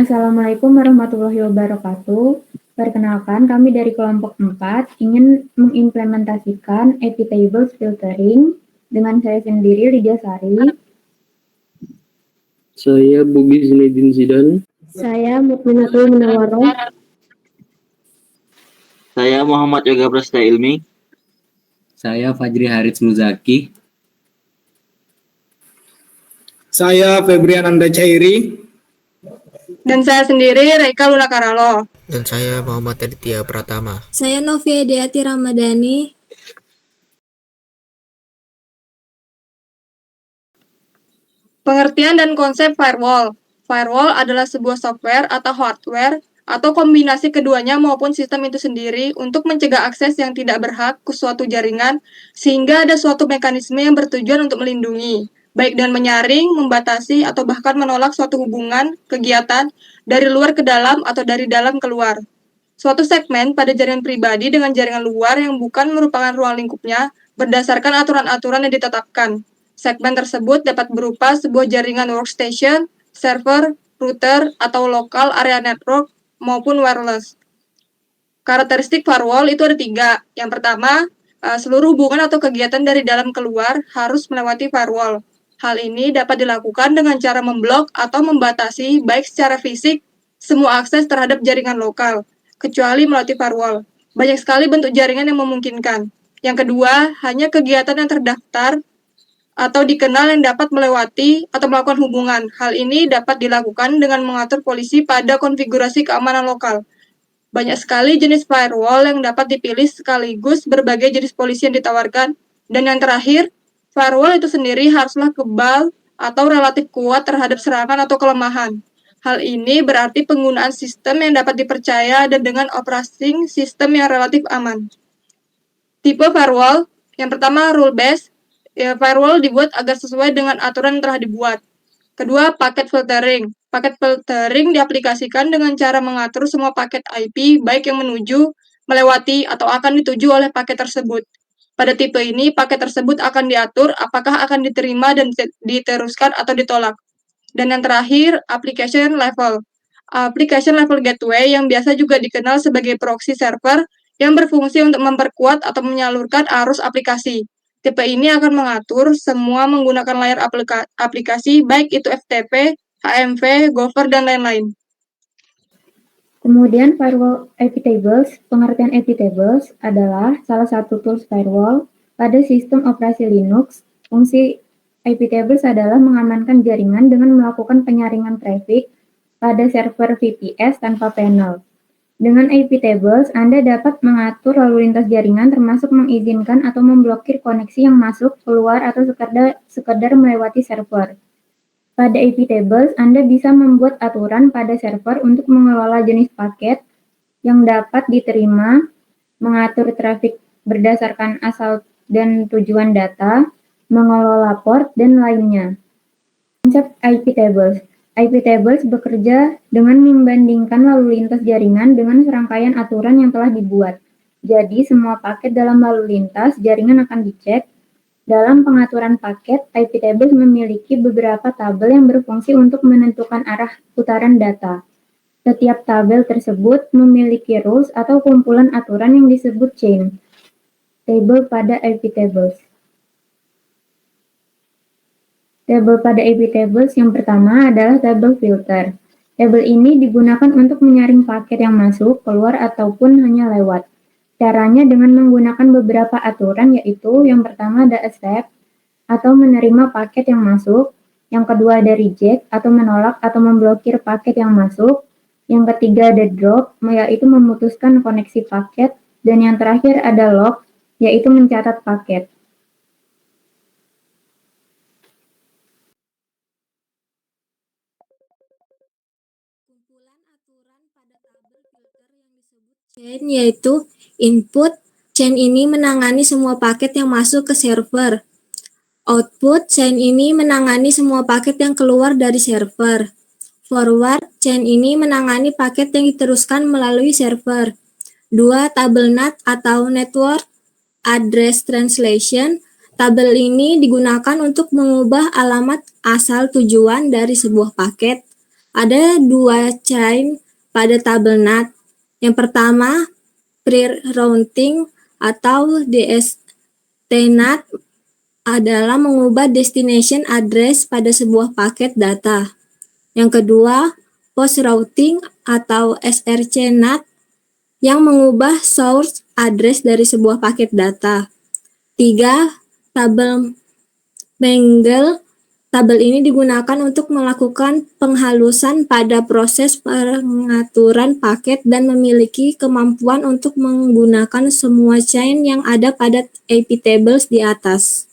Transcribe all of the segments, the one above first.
Assalamualaikum warahmatullahi wabarakatuh. Perkenalkan, kami dari kelompok 4 ingin mengimplementasikan Epitables filtering dengan saya sendiri, Lydia Sari. Saya Bobi Zinedine Zidan. Saya Mukminatul Munawwaroh. Saya Muhammad Yoga Prasta Ilmi. Saya Fajri Harits Muzaki. Saya Febrian Anda Cairi. Dan saya sendiri Reika Luna Karalo. Dan saya Muhammad Aditya Pratama. Saya Novia Deati Ramadhani. Pengertian dan konsep firewall. Firewall adalah sebuah software atau hardware atau kombinasi keduanya maupun sistem itu sendiri untuk mencegah akses yang tidak berhak ke suatu jaringan sehingga ada suatu mekanisme yang bertujuan untuk melindungi, baik dengan menyaring, membatasi, atau bahkan menolak suatu hubungan, kegiatan dari luar ke dalam atau dari dalam keluar. Suatu segmen pada jaringan pribadi dengan jaringan luar yang bukan merupakan ruang lingkupnya berdasarkan aturan-aturan yang ditetapkan. Segmen tersebut dapat berupa sebuah jaringan workstation, server, router, atau local area network, maupun wireless. Karakteristik firewall itu ada 3. Yang pertama, seluruh hubungan atau kegiatan dari dalam keluar harus melewati firewall. Hal ini dapat dilakukan dengan cara memblok atau membatasi baik secara fisik semua akses terhadap jaringan lokal, kecuali melalui firewall. Banyak sekali bentuk jaringan yang memungkinkan. Yang kedua, hanya kegiatan yang terdaftar atau dikenal yang dapat melewati atau melakukan hubungan. Hal ini dapat dilakukan dengan mengatur polisi pada konfigurasi keamanan lokal. Banyak sekali jenis firewall yang dapat dipilih sekaligus berbagai jenis polisi yang ditawarkan. Dan yang terakhir, firewall itu sendiri haruslah kebal atau relatif kuat terhadap serangan atau kelemahan. Hal ini berarti penggunaan sistem yang dapat dipercaya dan dengan operating sistem yang relatif aman. Tipe firewall, yang pertama rule-based, firewall dibuat agar sesuai dengan aturan yang telah dibuat. Kedua, paket filtering. Paket filtering diaplikasikan dengan cara mengatur semua paket IP, baik yang menuju, melewati, atau akan dituju oleh paket tersebut. Pada tipe ini, paket tersebut akan diatur apakah akan diterima dan diteruskan atau ditolak. Dan yang terakhir, application level. Application level gateway yang biasa juga dikenal sebagai proxy server yang berfungsi untuk memperkuat atau menyalurkan arus aplikasi. Tipe ini akan mengatur semua menggunakan layar aplikasi, baik itu FTP, HMV, Gopher, dan lain-lain. Kemudian firewall Epitables. Pengertian Epitables adalah salah satu tools firewall pada sistem operasi Linux. Fungsi Epitables adalah mengamankan jaringan dengan melakukan penyaringan traffic pada server VPS tanpa panel. Dengan Epitables, Anda dapat mengatur lalu lintas jaringan termasuk mengizinkan atau memblokir koneksi yang masuk, keluar, atau sekedar melewati server. Pada Epitables, Anda bisa membuat aturan pada server untuk mengelola jenis paket yang dapat diterima, mengatur trafik berdasarkan asal dan tujuan data, mengelola port, dan lainnya. Konsep Epitables. Epitables bekerja dengan membandingkan lalu lintas jaringan dengan serangkaian aturan yang telah dibuat. Jadi, semua paket dalam lalu lintas jaringan akan dicek. Dalam pengaturan paket, Epitables memiliki beberapa tabel yang berfungsi untuk menentukan arah putaran data. Setiap tabel tersebut memiliki rules atau kumpulan aturan yang disebut chain table pada Epitables. Tabel pada Epitables yang pertama adalah tabel filter. Tabel ini digunakan untuk menyaring paket yang masuk, keluar, ataupun hanya lewat. Caranya dengan menggunakan beberapa aturan, yaitu yang pertama ada accept atau menerima paket yang masuk, yang kedua ada reject atau menolak atau memblokir paket yang masuk, yang ketiga ada drop, yaitu memutuskan koneksi paket, dan yang terakhir ada log, yaitu mencatat paket. Kumpulan aturan pada tabel filter yang disebut chain yaitu input. Chain ini menangani semua paket yang masuk ke server. Output, chain ini menangani semua paket yang keluar dari server. Forward, chain ini menangani paket yang diteruskan melalui server. 2. Tabel NAT atau Network Address Translation. Tabel ini digunakan untuk mengubah alamat asal tujuan dari sebuah paket Ada dua chain pada tabel NAT. Yang pertama, pre-routing atau DST-NAT adalah mengubah destination address pada sebuah paket data. Yang kedua, post-routing atau SRC-NAT yang mengubah source address dari sebuah paket data. 3. Tabel Mangle. Tabel ini digunakan untuk melakukan penghalusan pada proses pengaturan paket dan memiliki kemampuan untuk menggunakan semua chain yang ada pada AP tables di atas.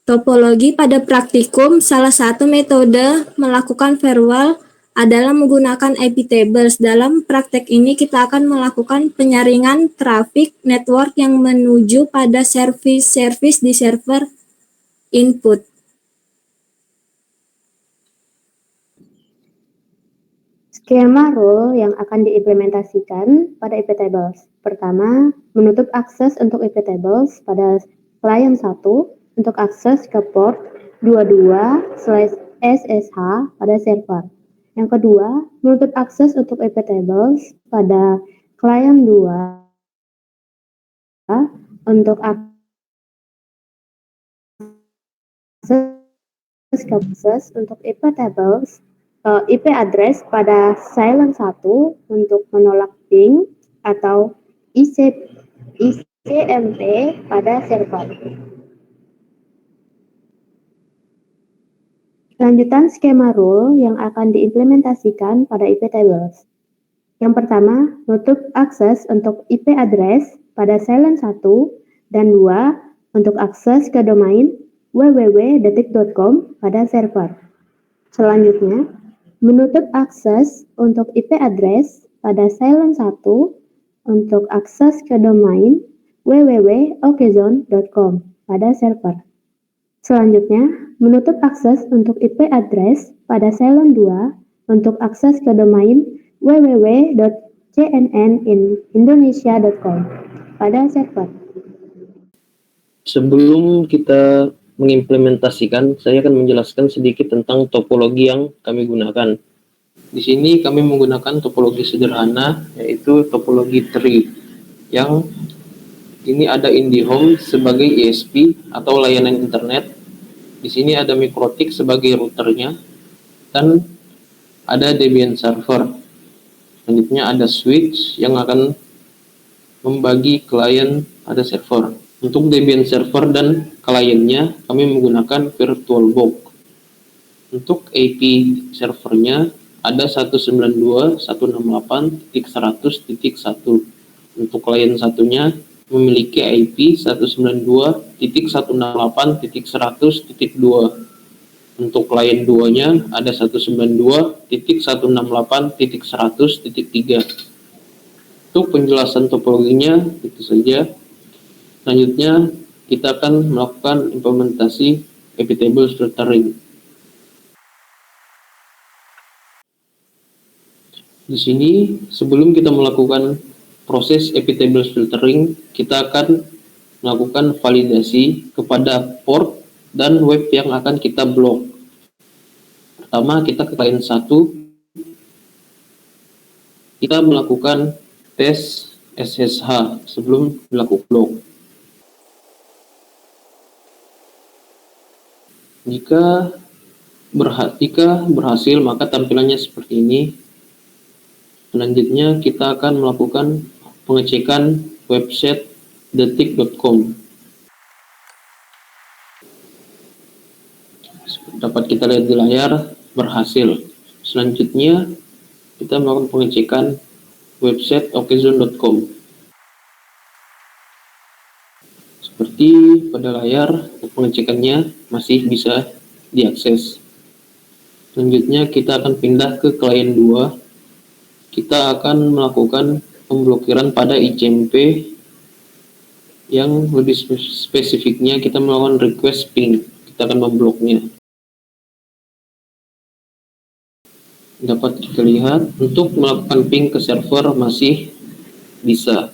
Topologi pada praktikum, salah satu metode melakukan firewall adalah menggunakan IP tables. Dalam praktek ini kita akan melakukan penyaringan trafik network yang menuju pada service di server input. Skema rule yang akan diimplementasikan pada IP tables. Pertama, menutup akses untuk IP tables pada client 1 untuk akses ke port 22/SSH pada server. Yang kedua, menutup akses untuk IP tables pada client 2 untuk akses untuk IP tables IP address pada silent 1 untuk menolak ping atau ICMP pada server. Lanjutan skema rule yang akan diimplementasikan pada IP tables. Yang pertama, nutup akses untuk IP address pada silent 1 dan 2 untuk akses ke domain www.detik.com pada server. Selanjutnya, menutup akses untuk IP address pada silent 1 untuk akses ke domain www.okezone.com pada server. Selanjutnya, menutup akses untuk IP address pada silent 2 untuk akses ke domain www.cnnindonesia.com pada server. Sebelum kita mengimplementasikan, saya akan menjelaskan sedikit tentang topologi yang kami gunakan. Di sini kami menggunakan topologi sederhana, yaitu topologi tree, yang ini ada IndiHome sebagai ISP atau layanan internet. Di sini ada MikroTik sebagai routernya, dan ada Debian server. Selanjutnya ada switch yang akan membagi klien pada server. Untuk Debian server dan kliennya, kami menggunakan VirtualBox. Untuk AP servernya ada 192.168.100.1. Untuk klien satunya memiliki IP 192.168.100.2. Untuk klien 2-nya ada 192.168.100.3. Untuk penjelasan topologinya itu saja. Selanjutnya kita akan melakukan implementasi IP table filtering. Di sini sebelum kita melakukan proses IP table filtering, kita akan melakukan validasi kepada port dan web yang akan kita blok. Pertama, kita ke client 1, kita melakukan tes SSH sebelum dilakukan blok. Jika berhasil, maka tampilannya seperti ini. Selanjutnya kita akan melakukan pengecekan website detik.com. Dapat kita lihat di layar, berhasil. Selanjutnya kita melakukan pengecekan website okezone.com. Seperti pada layar, pengecekannya masih bisa diakses. Selanjutnya kita akan pindah ke klien 2. Kita akan melakukan pemblokiran pada ICMP, yang lebih spesifiknya kita melakukan request ping. Kita akan membloknya. Dapat kita lihat, untuk melakukan ping ke server masih bisa.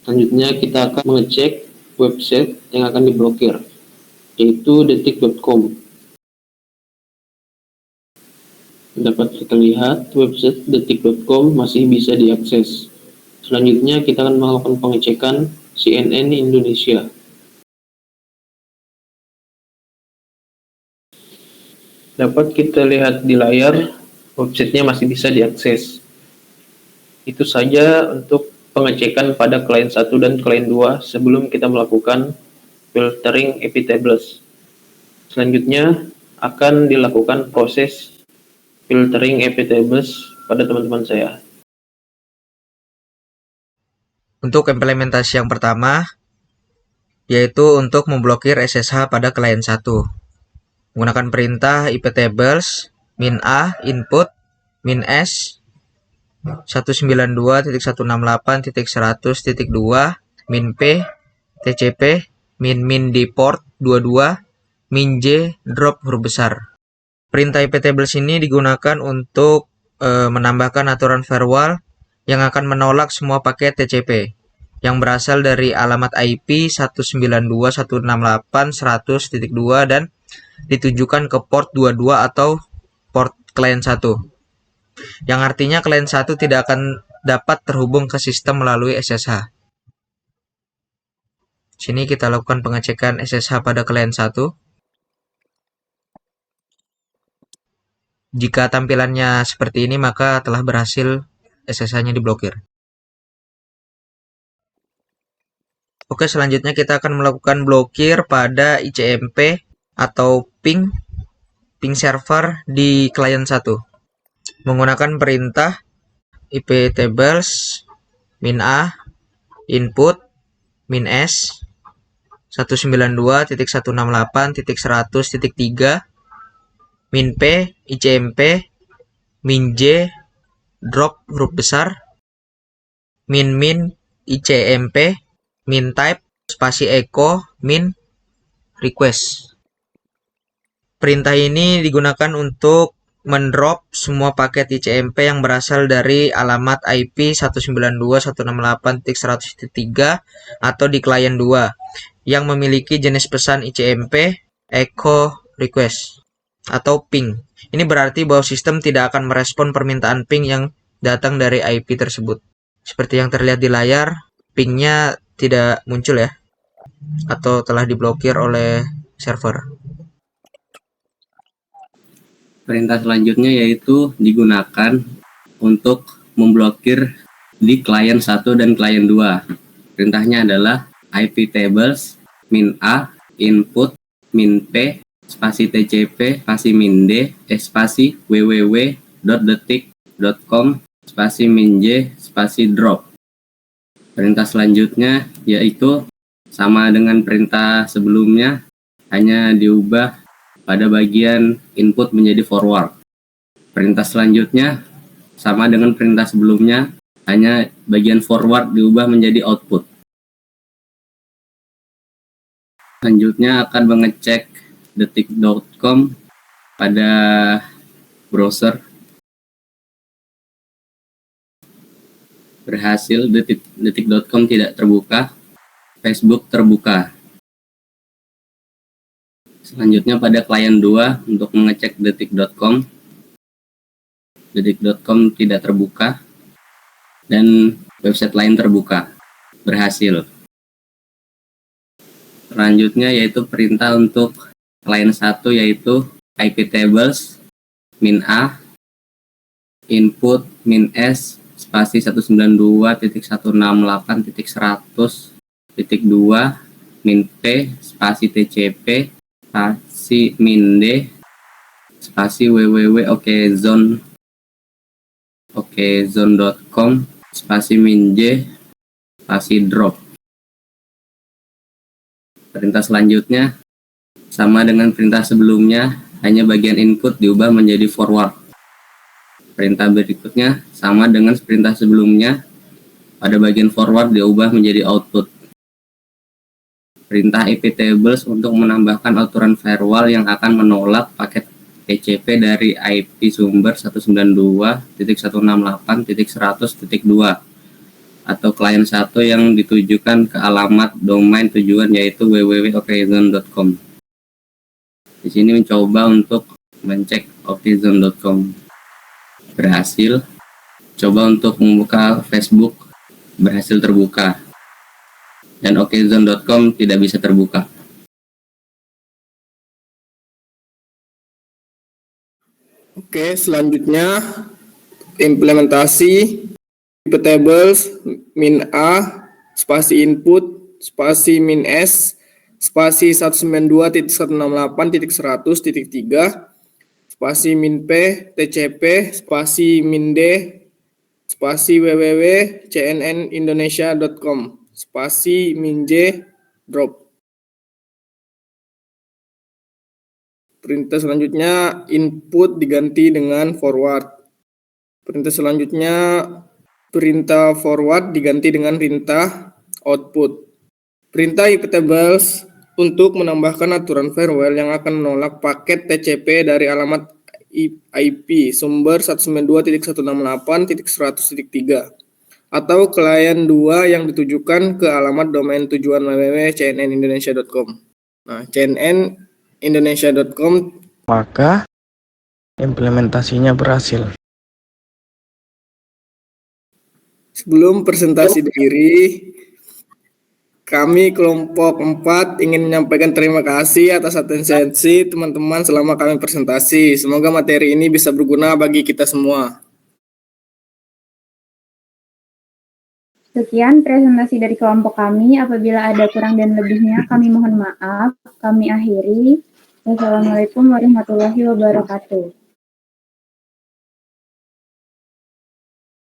Selanjutnya kita akan mengecek website yang akan diblokir, yaitu detik.com. Dapat kita lihat website detik.com masih bisa diakses. Selanjutnya kita akan melakukan pengecekan CNN Indonesia. Dapat kita lihat di layar, websitenya masih bisa diakses. Itu saja untuk pengecekan pada klien 1 dan klien 2 sebelum kita melakukan filtering IP tables. Selanjutnya akan dilakukan proses filtering IP tables pada teman-teman saya. Untuk implementasi yang pertama, yaitu untuk memblokir SSH pada klien 1. Menggunakan perintah iptables -a input -s 192.168.100.2 -p tcp -min di port 22 -j drop huruf besar. Perintah iptables ini digunakan untuk menambahkan aturan firewall yang akan menolak semua paket TCP yang berasal dari alamat IP 192.168.100.2 dan ditujukan ke port 22 atau port klien 1. Yang artinya klien 1 tidak akan dapat terhubung ke sistem melalui SSH. Sini kita lakukan pengecekan SSH pada klien 1. Jika tampilannya seperti ini, maka telah berhasil SSH-nya diblokir. Oke, selanjutnya kita akan melakukan blokir pada ICMP atau ping server di klien 1. Menggunakan perintah iptables -a input -s 192.168.100.3 -p ICMP -j drop huruf besar -min ICMP -type spasi echo -min request. Perintah ini digunakan untuk mendrop semua paket ICMP yang berasal dari alamat IP 192.168.100.3 atau di klien 2 yang memiliki jenis pesan ICMP echo request atau ping. Ini berarti bahwa sistem tidak akan merespon permintaan ping yang datang dari IP tersebut. Seperti yang terlihat di layar, pingnya tidak muncul ya, atau telah diblokir oleh server. Perintah selanjutnya yaitu digunakan untuk memblokir di klien 1 dan klien 2. Perintahnya adalah iptables -a input -p spasi tcp spasi -d spasi www.detik.com spasi -j spasi drop. Perintah selanjutnya yaitu sama dengan perintah sebelumnya, hanya diubah pada bagian input menjadi forward. Perintah selanjutnya sama dengan perintah sebelumnya, hanya bagian forward diubah menjadi output. Selanjutnya akan mengecek detik.com pada browser. Berhasil, detik.com tidak terbuka, Facebook terbuka. Selanjutnya pada klien 2 untuk mengecek detik.com. Detik.com tidak terbuka dan website lain terbuka. Berhasil. Selanjutnya yaitu perintah untuk klien 1 yaitu iptables -a input -s spasi 192.168.100.2 -p spasi tcp spasi -d spasi www.okezone.com spasi -j spasi drop. Perintah selanjutnya sama dengan perintah sebelumnya, hanya bagian input diubah menjadi forward. Perintah berikutnya sama dengan perintah sebelumnya, pada bagian forward diubah menjadi output. Perintah iptables untuk menambahkan aturan firewall yang akan menolak paket TCP dari IP sumber 192.168.100.2 atau klien 1 yang ditujukan ke alamat domain tujuan yaitu www.okezone.com. Di sini mencoba untuk mencek okezone.com. berhasil. Coba untuk membuka Facebook, berhasil terbuka. Dan okezone.com tidak bisa terbuka. Oke, selanjutnya implementasi IP tables min A spasi input spasi min S spasi 192.168.100.3 spasi min P TCP spasi min D spasi www.cnnindonesia.com spasi min J drop. Perintah selanjutnya input diganti dengan forward. Perintah selanjutnya perintah forward diganti dengan perintah output. Perintah IP tables untuk menambahkan aturan firewall yang akan menolak paket TCP dari alamat IP sumber 192.168.100.3 atau klien 2 yang ditujukan ke alamat domain tujuan www.cnnindonesia.com. Nah, cnnindonesia.com, maka implementasinya berhasil. Sebelum presentasi diri, kami kelompok 4 ingin menyampaikan terima kasih atas atensi teman-teman selama kami presentasi. Semoga materi ini bisa berguna bagi kita semua. Sekian presentasi dari kelompok kami. Apabila ada kurang dan lebihnya, kami mohon maaf. Kami akhiri. Wassalamualaikum warahmatullahi wabarakatuh.